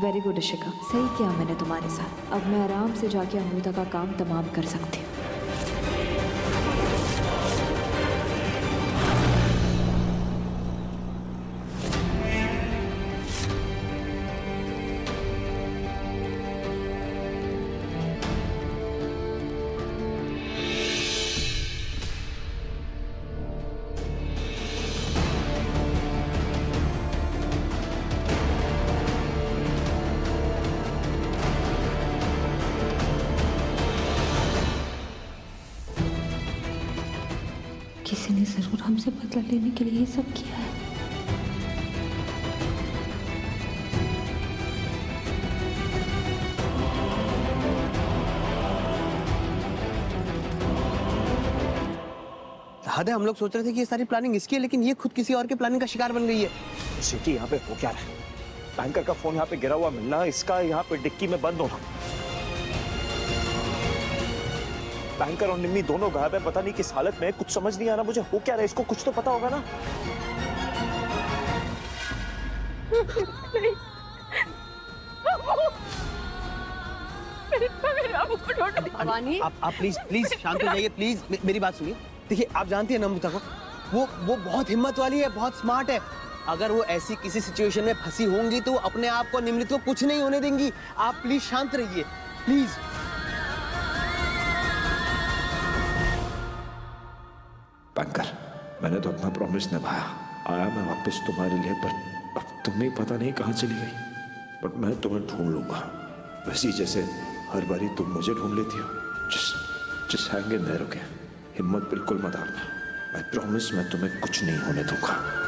Very good Ishika, सही किया मैंने तुम्हारे साथ। अब मैं आराम से जाके अमृता का काम तमाम कर सकती हूँ। किसी ने जरूर हमसे बदला लेने के लिए ये सब किया है। हद है, हम लोग सोच रहे थे कि ये सारी प्लानिंग इसकी है, लेकिन ये खुद किसी और के प्लानिंग का शिकार बन गई है। सिटी यहाँ पे हो क्या रहा है? बैंकर का फोन यहाँ पे गिरा हुआ मिलना, इसका यहाँ पे डिक्की में बंद होना। बैंकर और निम्मी दोनों गायब है, पता नहीं किस हालत में। कुछ समझ नहीं आ रहा मुझे हो क्या रहा है। इसको कुछ तो पता होगा ना। भवानी, आप प्लीज प्लीज शांत हो जाइए, प्लीज मेरी बात सुनिए। देखिए, आप जानती हैं ना अमृता को, वो बहुत हिम्मत वाली है, बहुत स्मार्ट है। अगर वो ऐसी किसी सिचुएशन में फंसी होंगी तो वो अपने आप को, निम्रत को कुछ नहीं होने देंगी। आप प्लीज शांत रहिए, प्लीज। बैंकर, मैंने तो अपना प्रॉमिस निभाया। आया मैं वापस तुम्हारे लिए, पर अब तुम्हें पता नहीं कहाँ चली गई। बट मैं तुम्हें ढूंढ लूंगा, वैसी जैसे हर बारी तुम मुझे ढूंढ लेती हो। जिस हैंग इन देयर, ओके? हिम्मत बिल्कुल मत हारना। मैं प्रॉमिस, मैं तुम्हें कुछ नहीं होने दूंगा।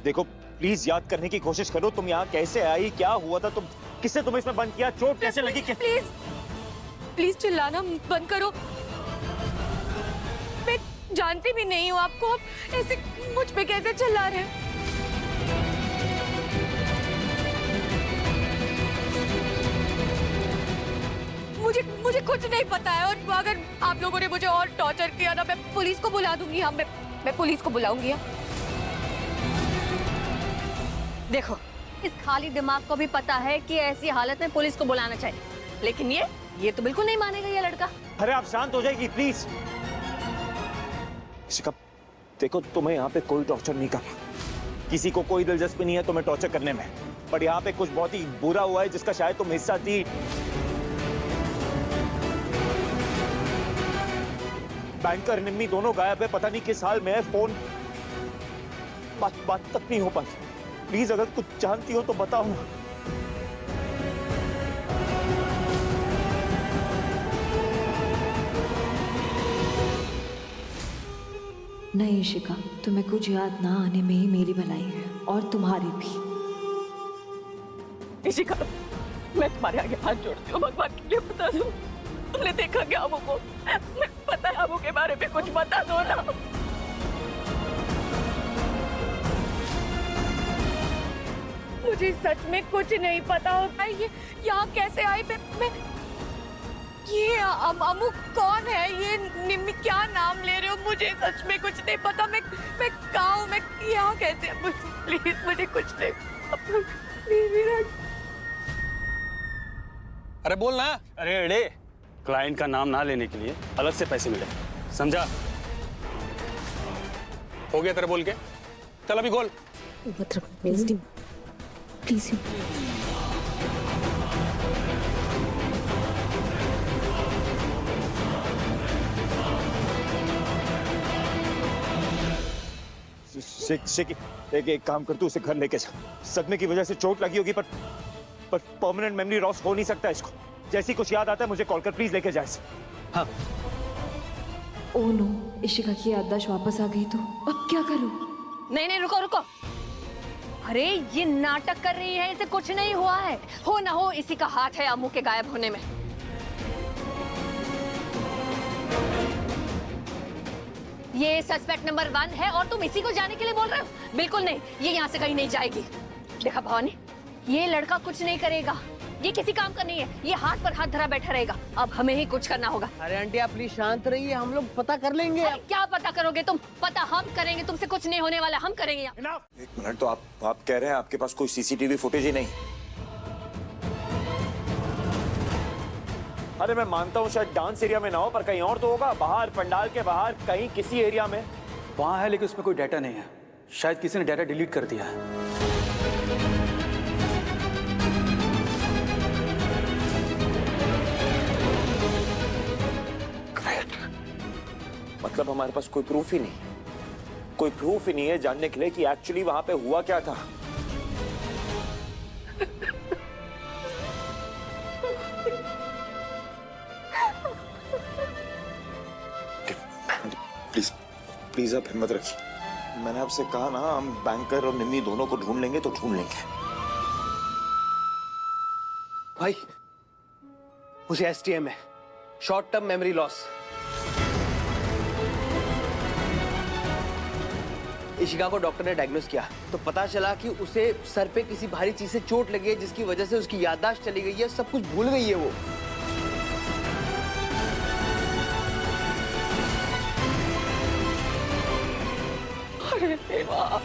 देखो, प्लीज याद करने की कोशिश करो। तुम यहाँ कैसे आई, क्या हुआ था, तुम किसने तुम्हें इसमें बंद किया, चोट कैसे लगी? प्लीज प्लीज चिल्लाना बंद करो। मैं जानती भी नहीं हूँ आपको, आप ऐसे मुझ पे कैसे चिल्ला रहे हैं? मुझे कुछ नहीं पता है, और अगर आप लोगों ने मुझे और टॉर्चर किया ना, मैं पुलिस को बुला दूंगी। हाँ, मैं पुलिस को बुलाऊंगी। देखो, इस खाली दिमाग को भी पता है कि ऐसी हालत में पुलिस को बुलाना चाहिए, लेकिन ये तो बिल्कुल नहीं मानेगा ये लड़का। अरे आप शांत हो जाएगी प्लीज। देखो, तुम्हें यहाँ पे कोई टॉर्चर नहीं कर रहा। किसी को कोई दिलचस्पी नहीं है तुम्हें टॉर्चर करने में, पर यहाँ पे कुछ बहुत ही बुरा हुआ है जिसका शायद तुम हिस्सा थी। बैंकर, निम्मी दोनों गायब है, पता नहीं किस हाल में है। फोन बात तक नहीं हो पाती। प्लीज अगर कुछ जानती हो तो बताओ। नहीं इशिका, तुम्हें कुछ याद ना आने में ही मेरी भलाई है, और तुम्हारी भी। इशिका, मैं तुम्हारे आगे हाथ जोड़ती हूँ, भगवान के लिए बता दो, तुमने देखा क्या अबू को? मैं पता है अबू के बारे में कुछ बता दो ना। मुझे सच में कुछ नहीं पता होता। ये यहाँ कैसे आई? मैं ये अमू कौन है? ये निम्मी क्या नाम ले रहे हो? मुझे सच में कुछ नहीं पता। मैं कहाँ हूँ? मैं यहाँ कैसे? प्लीज मुझे कुछ नहीं। अरे बोल ना। अरे अरे, क्लाइंट का नाम ना लेने के लिए अलग से पैसे मिले, समझा? हो गया तेरे बोल के, चल अभी खोल। प्लीज एक काम कर, तू उसे घर लेके जा। सदमे की वजह से चोट लगी होगी, पर परमानेंट मेमोरी लॉस हो नहीं सकता इसको। जैसी कुछ याद आता है मुझे कॉल कर, प्लीज लेके जा इसे। हाँ। ओह नो, इशिका की याददाश्त वापस आ गई तो अब क्या करूं? नहीं रुको। अरे ये नाटक कर रही है, इसे कुछ नहीं हुआ है। हो ना हो इसी का हाथ है अमू के गायब होने में। ये सस्पेक्ट नंबर 1 है और तुम इसी को जाने के लिए बोल रहे हो? बिल्कुल नहीं, ये यहाँ से कहीं नहीं जाएगी। देखा भवानी, ये लड़का कुछ नहीं करेगा, ये किसी काम का नहीं है, ये हाथ पर हाथ धरा बैठा रहेगा। अब हमें ही कुछ करना होगा। अरे आंटी आप प्लीज शांत रहिए, हम लोग पता कर लेंगे। अरे क्या पता करोगे तुम? पता हम करेंगे, तुमसे कुछ नहीं होने वाला, हम करेंगे। एक मिनट, तो आप कह रहे हैं आपके पास कोई सीसीटीवी फुटेज ही नहीं? अरे मैं मानता हूँ शायद डांस एरिया में ना हो, पर कहीं और तो होगा, बाहर पंडाल के बाहर कहीं किसी एरिया में। वहाँ है लेकिन उसमें कोई डाटा नहीं है, शायद किसी ने डाटा डिलीट कर दिया है। मतलब हमारे पास कोई प्रूफ ही नहीं, कोई प्रूफ ही नहीं है जानने के लिए कि एक्चुअली वहां पे हुआ क्या था। प्लीज प्लीज आप हिम्मत रखिए, मैंने आपसे कहा ना, हम बैंकर और निम्मी दोनों को ढूंढ लेंगे तो ढूंढ लेंगे। भाई उसे एसटीएम है, short term memory loss. Ishika को डॉक्टर ने डायग्नोस किया तो पता चला कि उसे सर पे किसी भारी चीज से चोट लगी है, जिसकी वजह से उसकी याददाश्त चली गई है, सब कुछ भूल गई है वो। अरे देवा।